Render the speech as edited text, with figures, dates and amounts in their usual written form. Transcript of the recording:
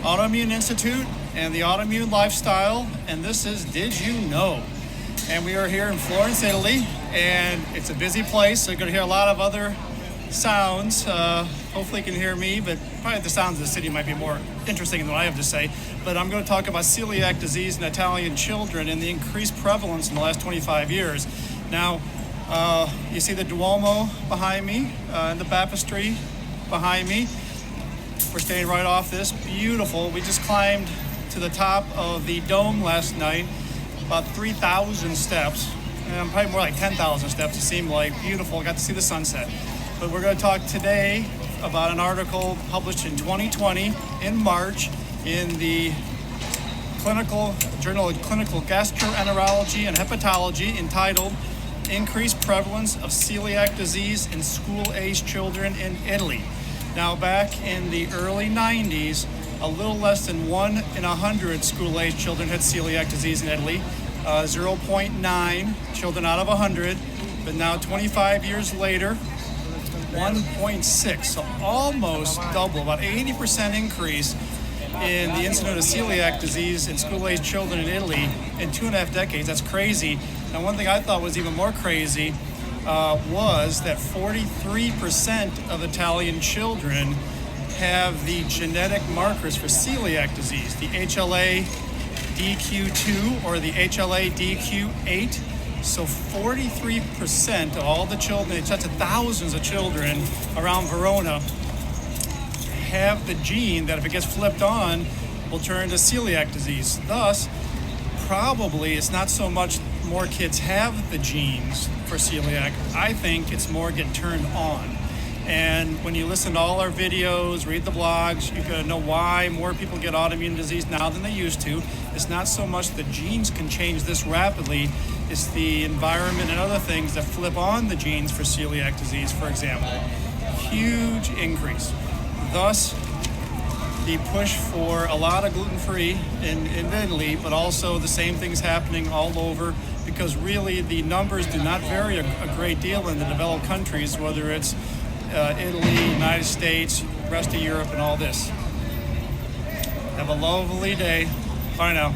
Autoimmune Institute and the Autoimmune Lifestyle, and this is Did You Know? And we are here in Florence, Italy, and it's a busy place, so you're going to hear a lot of other sounds. Hopefully you can hear me, but probably the sounds of the city might be more interesting than what I have to say. But I'm going to talk about celiac disease in Italian children and the increased prevalence in the last 25 years. Now, you see the Duomo behind me and the baptistry behind me. We're staying right off this. Beautiful. We just climbed to the top of the dome last night, about 3,000 steps, and probably more like 10,000 steps it seemed like. Beautiful. Got to see the sunset. But we're going to talk today about an article published in 2020 in March in the Journal of Clinical Gastroenterology and Hepatology entitled Increased Prevalence of Celiac Disease in School-Aged Children in Italy. Now, back in the early 90s, a little less than 1 in 100 school-aged children had celiac disease in Italy, 0.9 children out of 100, but now 25 years later, 1.6, so almost double, about 80% increase in the incidence of celiac disease in school-aged children in Italy in 2.5 decades. That's crazy. Now, one thing I thought was even more crazy was that 43% of Italian children have the genetic markers for celiac disease, the HLA-DQ2 or the HLA-DQ8. So 43% of all the children, that's thousands of children around Verona, have the gene that if it gets flipped on will turn to celiac disease. Thus, probably it's not so much more kids have the genes for celiac. I think it's more get turned on. And when you listen to all our videos, read the blogs, you're going to know why more people get autoimmune disease now than they used to. It's not so much the genes can change this rapidly, it's the environment and other things that flip on the genes for celiac disease, for example. Huge increase. Thus, the push for a lot of gluten-free in Italy, but also the same things happening all over, because really the numbers do not vary a great deal in the developed countries, whether it's Italy, United States, rest of Europe, and all this. Have a lovely day. Bye now.